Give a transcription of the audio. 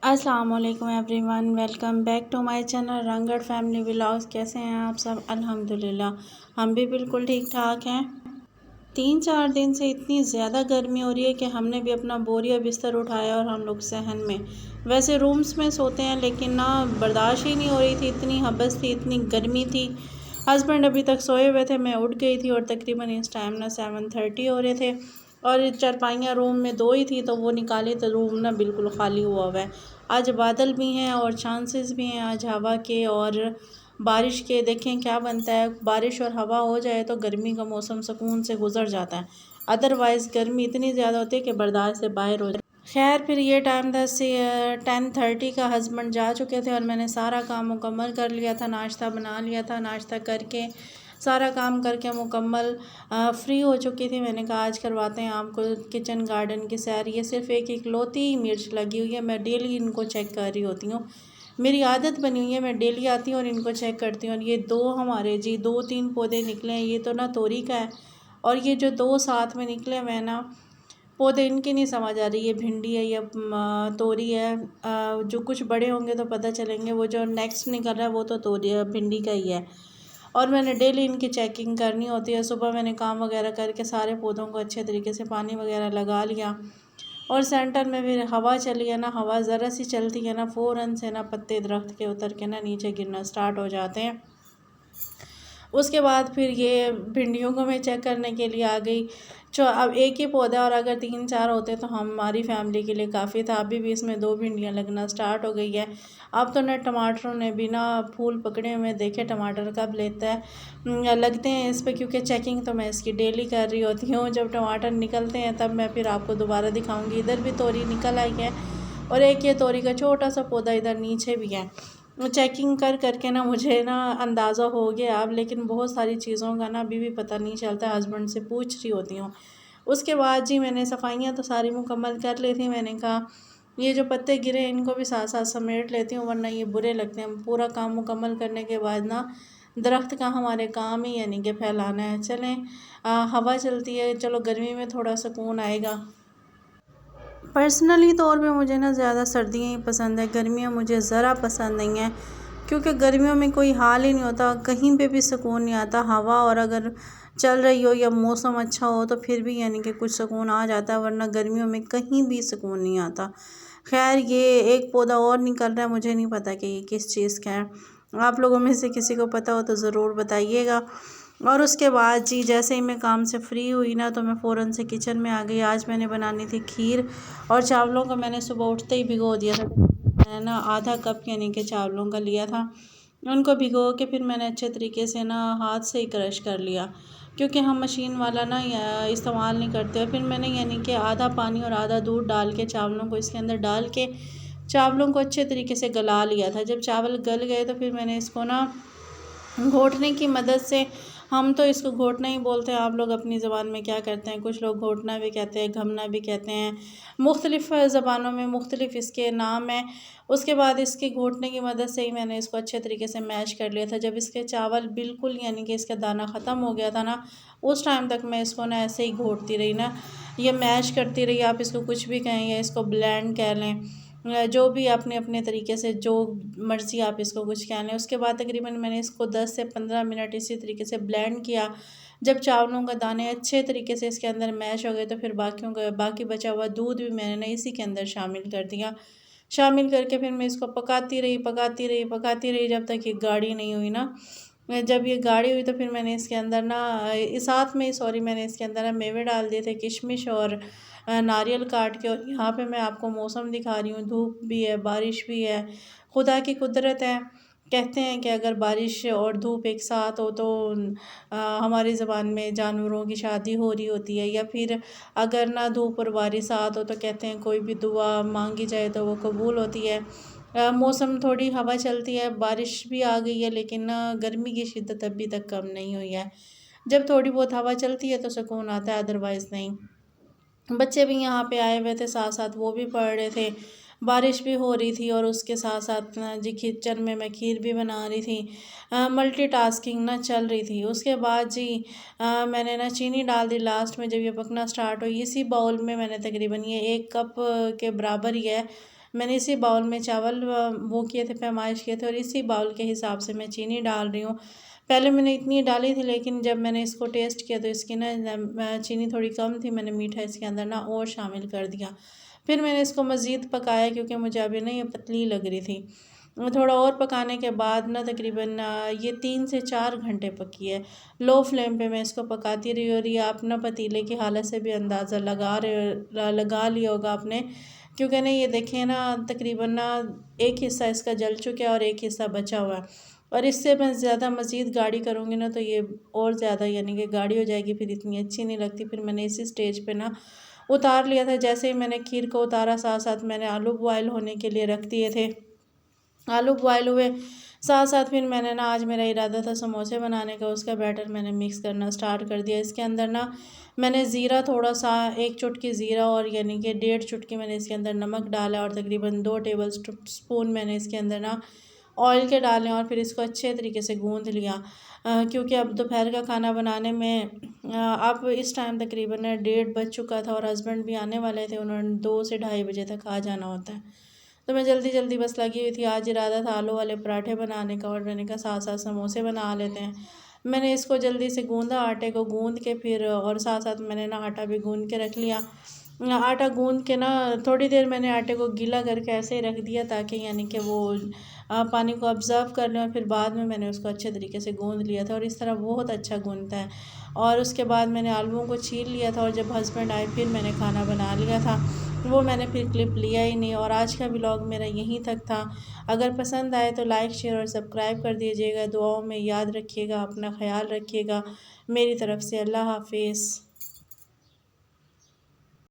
अस्सलाम वालेकुम everyone, welcome back to my channel Rangad family vlogs. कैसे हैं आप सब? अल्हम्दुलिल्लाह हम भी बिल्कुल ठीक ठाक हैं। 3-4 दिन से इतनी ज़्यादा गर्मी हो रही है कि हमने भी अपना बोरिया बिस्तर उठाया और हम लोग सहन में, वैसे रूम्स में सोते हैं, लेकिन ना बर्दाश्त ही नहीं हो रही थी। इतनी हबस थी, इतनी गर्मी थी। हस्बैंड अभी तक सोए हुए थे, मैं उठ गई थी और तकरीबन इस टाइम ना 7:30 हो रहे थे और चारपाइयाँ रूम में 2 ही थी, तो वो निकाली तो रूम ना बिल्कुल ख़ाली हुआ हुआ है। आज बादल भी हैं और चांसेस भी हैं आज हवा के और बारिश के। देखें क्या बनता है। बारिश और हवा हो जाए तो गर्मी का मौसम सुकून से गुजर जाता है, अदरवाइज़ गर्मी इतनी ज़्यादा होती है कि बर्दाश्त से बाहर हो जाए। खैर फिर ये टाइम था 10:30 का। हस्बैंड जा चुके थे और मैंने सारा काम मुकम्मल कर लिया था, नाश्ता बना लिया था। नाश्ता करके सारा काम करके मुकम्मल फ्री हो चुकी थी। मैंने कहा आज करवाते हैं आपको किचन गार्डन की सैर। ये सिर्फ एक इकलौती मिर्च लगी हुई है, मैं डेली इनको चेक कर रही होती हूँ। मेरी आदत बनी हुई है, मैं डेली आती हूँ और इनको चेक करती हूँ। और ये 2 हमारे 2-3 पौधे निकले हैं। ये तो ना तोरी का है और ये जो 2 साथ में निकले हुए हैं ना पौधे, इनकी नहीं समझ आ रही ये भिंडी है या तोरी है। जो कुछ बड़े होंगे तो पता चलेंगे। वो जो नेक्स्ट निकल रहा है वो तो तोरी भिंडी का ही है। और मैंने डेली इनकी चेकिंग करनी होती है। सुबह मैंने काम वगैरह करके सारे पौधों को अच्छे तरीके से पानी वगैरह लगा लिया और सेंटर में फिर हवा चली है ना, हवा ज़रा सी चलती है ना, फ़ौरन से ना पत्ते दरख्त के उतर के ना नीचे गिरना स्टार्ट हो जाते हैं। उसके बाद फिर ये भिंडियों को मैं चेक करने के लिए आ गई। जो अब एक ही पौधा और अगर 3-4 होते तो हमारी फैमिली के लिए काफ़ी था। अभी भी इसमें 2 भिंडियाँ लगना स्टार्ट हो गई है। अब तो ना टमाटरों ने बिना फूल पकड़े हुए देखे टमाटर कब लेता है लगते हैं इस पे, क्योंकि चेकिंग तो मैं इसकी डेली कर रही होती हूँ। जब टमाटर निकलते हैं तब मैं फिर आपको दोबारा दिखाऊँगी। इधर भी तोरी निकल आई है और एक ये तोरी का छोटा सा पौधा इधर नीचे भी है। चेकिंग कर करके ना मुझे ना अंदाज़ा हो गया अब, लेकिन बहुत सारी चीज़ों का ना अभी भी पता नहीं चलता। हस्बैंड से पूछ रही होती हूँ। उसके बाद जी मैंने सफाइयाँ तो सारी मुकम्मल कर ली थी। मैंने कहा ये जो पत्ते गिरे इनको भी साथ साथ समेट लेती हूँ, वरना ये बुरे लगते हैं। पूरा काम मुकम्मल करने के बाद ना दरख्त का हमारे काम ही यानी कि फैलाना है। चलें हवा चलती है, चलो गर्मी में थोड़ा सुकून आएगा। पर्सनली तौर पे मुझे ना ज़्यादा सर्दियाँ ही पसंद है, गर्मियाँ मुझे ज़रा पसंद नहीं है, क्योंकि गर्मियों में कोई हाल ही नहीं होता, कहीं पे भी सुकून नहीं आता। हवा और अगर चल रही हो या मौसम अच्छा हो तो फिर भी यानी कि कुछ सुकून आ जाता है, वरना गर्मियों में कहीं भी सुकून नहीं आता। खैर ये एक पौधा और निकल रहा है, मुझे नहीं पता कि ये किस चीज़ का है। आप लोगों में से किसी को पता हो तो ज़रूर बताइएगा। और उसके बाद जी जैसे ही मैं काम से फ्री हुई ना तो मैं फ़ौरन से किचन में आ गई। आज मैंने बनानी थी खीर और चावलों को मैंने सुबह उठते ही भिगो दिया था। मैंने ना आधा कप यानी कि चावलों का लिया था। उनको भिगो के फिर मैंने अच्छे तरीके से ना हाथ से ही क्रश कर लिया, क्योंकि हम मशीन वाला ना इस्तेमाल नहीं करते। फिर मैंने यानी कि आधा पानी और आधा दूध डाल के चावलों को इसके अंदर डाल के चावलों को अच्छे तरीके से गला लिया था। जब चावल गल गए तो फिर मैंने इसको ना घोटने की मदद से, हम तो इसको घोटना ही बोलते हैं, आप लोग अपनी ज़बान में क्या कहते हैं, कुछ लोग घोटना भी कहते हैं, घमना भी कहते हैं, मुख्तलिफ़ ज़बानों में मुख्तलिफ़ इसके नाम हैं। उसके बाद इसकी घोटने की मदद से ही मैंने इसको अच्छे तरीके से मैश कर लिया था। जब इसके चावल बिल्कुल यानी कि इसका दाना ख़त्म हो गया था ना, उस टाइम तक मैं इसको ना ऐसे ही घोटती रही ना, ये मैश करती रही। आप इसको कुछ भी कहें या इसको ब्लेंड कह लें, जो भी अपने अपने तरीके से जो मर्ज़ी आप इसको कुछ कह लें। उसके बाद तकरीबन मैंने इसको 10 से 15 मिनट इसी तरीके से ब्लेंड किया। जब चावलों का दाने अच्छे तरीके से इसके अंदर मैश हो गए तो फिर बाकी बचा हुआ दूध भी मैंने ना इसी के अंदर शामिल कर दिया। शामिल करके फिर मैं इसको पकाती रही जब तक ये गाढ़ी नहीं हुई ना। जब ये गाढ़ी हुई तो फिर मैंने इसके अंदर ना इस साथ में सॉरी मैंने इसके अंदर ना मेवे डाल दिए थे, किशमिश और नारियल काट के। और यहाँ पे मैं आपको मौसम दिखा रही हूँ, धूप भी है, बारिश भी है, खुदा की कुदरत है। कहते हैं कि अगर बारिश और धूप एक साथ हो तो हमारी ज़बान में जानवरों की शादी हो रही होती है, या फिर अगर ना धूप और बारिश साथ हो तो कहते हैं कोई भी दुआ मांगी जाए तो वो कबूल होती है। मौसम थोड़ी हवा चलती है, बारिश भी आ गई है, लेकिन ना गर्मी की शिद्दत अभी तक कम नहीं हुई है। जब थोड़ी बहुत हवा चलती है तो सुकून आता है, अदरवाइज़ नहीं। बच्चे भी यहाँ पे आए हुए थे, साथ साथ वो भी पढ़ रहे थे, बारिश भी हो रही थी और उसके साथ साथ ना जी किचन में मैं खीर भी बना रही थी। मल्टीटास्किंग ना चल रही थी। उसके बाद जी मैंने ना चीनी डाल दी लास्ट में जब ये पकना स्टार्ट हुई। इसी बाउल में मैंने तकरीबन ये 1 कप के बराबर ही है, मैंने इसी बाउल में चावल वो किए थे, पैमाइश किए थे, और इसी बाउल के हिसाब से मैं चीनी डाल रही हूँ। पहले मैंने इतनी डाली थी, लेकिन जब मैंने इसको टेस्ट किया तो इसकी ना चीनी थोड़ी कम थी, मैंने मीठा इसके अंदर ना और शामिल कर दिया। फिर मैंने इसको मज़ीद पकाया, क्योंकि मुझे अभी ना ये पतली लग रही थी। थोड़ा और पकाने के बाद ना तकरीबन ये 3 से 4 घंटे पकी है। लो फ्लेम पे मैं इसको पकाती रही, और ये आप ना पतीले की हालत से भी अंदाज़ा लगा लिया होगा आपने, क्योंकि ना ये देखें ना तकरीबन ना एक हिस्सा इसका जल चुका है और एक हिस्सा बचा हुआ है। और इससे मैं ज़्यादा मज़ीद गाढ़ी करूँगी ना तो ये और ज़्यादा यानी कि गाढ़ी हो जाएगी, फिर इतनी अच्छी नहीं लगती। फिर मैंने इसी स्टेज पे ना उतार लिया था। जैसे ही मैंने खीर को उतारा, साथ साथ मैंने आलू बॉयल होने के लिए रख दिए थे। आलू बॉयल हुए, साथ साथ फिर मैंने ना, आज मेरा इरादा था समोसे बनाने का, उसका बैटर मैंने मिक्स करना स्टार्ट कर दिया। इसके अंदर ना मैंने ज़ीरा थोड़ा सा, 1 चुटकी ज़ीरा और यानी कि 1.5 चुटकी मैंने इसके अंदर नमक डाला, और तकरीबन 2 टेबल स्पून मैंने इसके अंदर ना ऑयल के डालें, और फिर इसको अच्छे तरीके से गूँध लिया। क्योंकि अब दोपहर का खाना बनाने में अब इस टाइम तकरीबन 1:30 बज चुका था, और हस्बैंड भी आने वाले थे, उन्होंने 2 से ढाई बजे तक आ जाना होता है। तो मैं जल्दी जल्दी बस लगी हुई थी। आज इरादा था आलू वाले पराठे बनाने का, और मैंने कहा साथ साथ समोसे बना लेते हैं। मैंने इसको जल्दी से गूँधा, आटे को गूँध के फिर, और साथ साथ मैंने ना आटा भी गूँध के रख लिया। आटा गूँध के ना थोड़ी देर मैंने आटे को गीला करके ऐसे ही रख दिया, ताकि यानी कि वो पानी को ऑब्ज़र्व कर लें, और फिर बाद में मैंने उसको अच्छे तरीके से गूँध लिया था, और इस तरह बहुत अच्छा गूँधता है। और उसके बाद मैंने आलूओं को छील लिया था, और जब हस्बैंड आए फिर मैंने खाना बना लिया था। वो मैंने फिर क्लिप लिया ही नहीं, और आज का व्लॉग मेरा यहीं तक था। अगर पसंद आए तो लाइक, शेयर और सब्सक्राइब कर दीजिएगा। दुआओं में याद रखिएगा, अपना ख़याल रखिएगा। मेरी तरफ़ से अल्लाह हाफ़िज़।